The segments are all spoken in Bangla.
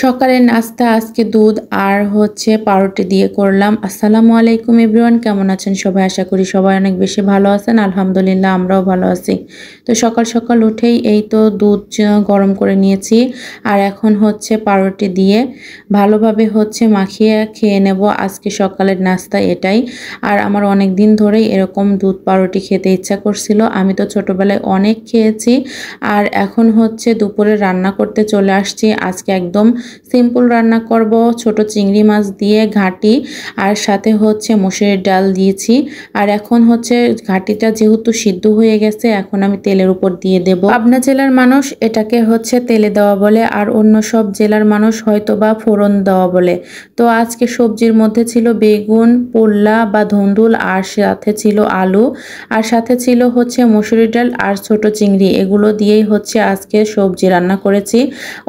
সকালের নাস্তা আজকে দুধ আর হচ্ছে পাউরুটি দিয়ে করলাম। আসসালামু আলাইকুম এভরিওয়ান, কেমন আছেন সবাই? আশা করি সবাই অনেক বেশি ভালো আছেন। আলহামদুলিল্লাহ আমরাও ভালো আছি। তো সকাল সকাল উঠেই এই তো দুধ গরম করে নিয়েছি আর এখন হচ্ছে পাউরুটি দিয়ে ভালোভাবে হচ্ছে মাখিয়ে খেয়ে নেব। আজকে সকালের নাস্তা এটাই। আর আমার অনেক দিন ধরেই এরকম দুধ পাউরুটি খেতে ইচ্ছা করছিল। আমি তো ছোটবেলায় অনেক খেয়েছি। আর এখন হচ্ছে দুপুরে রান্না করতে চলে আসছি। আজকে একদম সিম্পল রান্না করব, ছোট চিংড়ি মাছ দিয়ে ঘাটি আর সাথে হচ্ছে মসুরের ডাল দিয়েছি। আর এখন হচ্ছে ঘাটিটা যেহেতু সিদ্ধ হয়ে গেছে, এখন আমি তেলের উপর দিয়ে দেব। পাবনা জেলার মানুষ এটাকে হচ্ছে তেলে দেওয়া বলে, আর অন্য সব জেলার মানুষ হয়তো বা ফোড়ন দেওয়া বলে। তো আজকে সবজির মধ্যে ছিল বেগুন, পোল্লা বা ধুন্দুল, আর সাথে ছিল আলু, আর সাথে ছিল হচ্ছে মসুরের ডাল আর ছোট চিংড়ি। এগুলো দিয়েই হচ্ছে আজকে সবজি রান্না করেছি।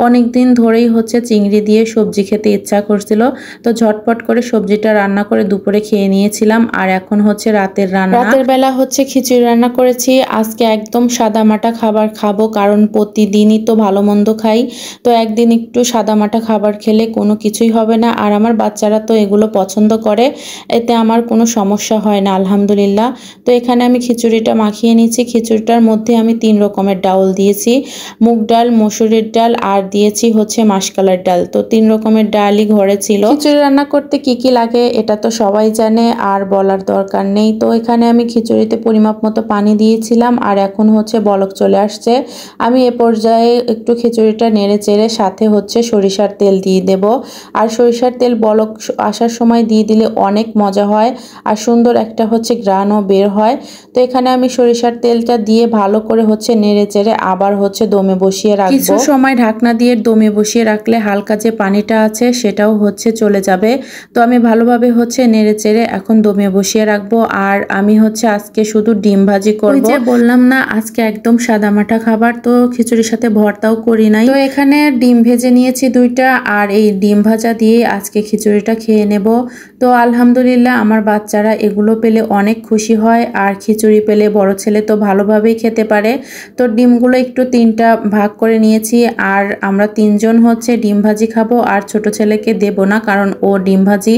অনেক দিন ধরেই হচ্ছে চিংড়ি দিয়ে সবজি খেতে ইচ্ছা করছিল, তো ঝটপট করে সবজিটা রান্না করে দুপুরে খেয়ে নিয়েছিলাম। আর এখন হচ্ছে রাতের বেলা হচ্ছে খিচুড়ি রান্না করেছি। আজকে একদম সাদামাটা খাবার খাবো, কারণ প্রতিদিনই তো ভালো মন্দ খাই, তো একদিন একটু সাদামাটা খাবার খেলে কোনো কিছুই হবে না। আর আমার বাচ্চারা তো এগুলো পছন্দ করে, এতে আমার কোনো সমস্যা হয় না আলহামদুলিল্লাহ। তো এখানে আমি খিচুড়িটা মাখিয়ে নিয়েছি। খিচুড়িটার মধ্যে আমি 3 রকমের ডাউল দিয়েছি, মুগ ডাল, মসুরের ডাল আর দিয়েছি হচ্ছে মাসকলার ডাল। তো 3 রকমের ডালই ঘরে ছিল। খিচুড়ি রান্না করতে কি কি লাগে এটা তো সবাই জানে, আর বলার দরকার নেই। তো এখানে আমি খিচুড়িতে পরিমাপ মতো পানি দিয়েছিলাম আর এখন হচ্ছে বলক চলে আসছে। আমি এ পর্যায়ে একটু খিচুড়িটা নেড়ে চেড়ে সাথে হচ্ছে সরিষার তেল দিয়ে দেব। আর সরিষার তেল বলক আসার সময় দিয়ে দিলে অনেক মজা হয় আর সুন্দর একটা হচ্ছে ঘ্রাণও বের হয়। তো এখানে আমি সরিষার তেলটা দিয়ে ভালো করে হচ্ছে নেড়ে চেড়ে আবার হচ্ছে দমে বসিয়ে রাখবো। কিছু সময় ঢাকনা দিয়ে দমে বসিয়ে রাখলে হালকা যে পানিটা আছে সেটাও হচ্ছে চলে যাবে। তো আমি ভালোভাবে হচ্ছে নেড়ে চেড়ে এখন দমে বসিয়ে রাখবো। আর আমি হচ্ছে আজকে শুধু ডিম ভাজি করব। ওই যে বললাম না আজকে একদম সাদামাটা খাবার, তো খিচুড়ির সাথে ভর্তাও করি নাই। তো এখানে ডিম ভেজে নিয়েছি 2টা, আর এই ডিম ভাজা দিয়ে আজকে খিচুড়িটা খেয়ে নেব। তো আলহামদুলিল্লাহ আমার বাচ্চারা এগুলো পেলে অনেক খুশি হয়, আর খিচুড়ি পেলে বড় ছেলে তো ভালোভাবেই খেতে পারে। তো ডিমগুলো একটু 3টা ভাগ করে নিয়েছি, আর আমরা 3 জন হচ্ছে ডিম ভাজি খাবো, আর ছোট ছেলেকে দেব না, কারণ ও ডিম ভাজি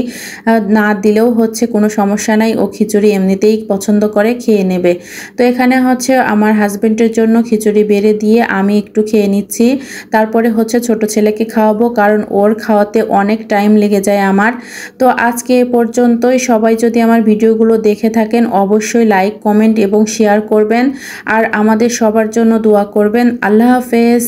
না দিলেও হচ্ছে কোনো সমস্যা নাই, ও খিচুড়ি এমনিতেই পছন্দ করে, খেয়ে নেবে। তো এখানে হচ্ছে আমার হাজবেন্ডের জন্য খিচুড়ি বেড়ে দিয়ে আমি একটু খেয়ে নিচ্ছি, তারপরে হচ্ছে ছোট ছেলেকে খাওয়াবো, কারণ ওর খাওয়াতে অনেক টাইম লেগে যায় আমার। তো আজকে এ পর্যন্তই। সবাই যদি আমার ভিডিওগুলো দেখে থাকেন অবশ্যই লাইক, কমেন্ট এবং শেয়ার করবেন, আর আমাদের সবার জন্য দোয়া করবেন। আল্লাহ হাফেজ।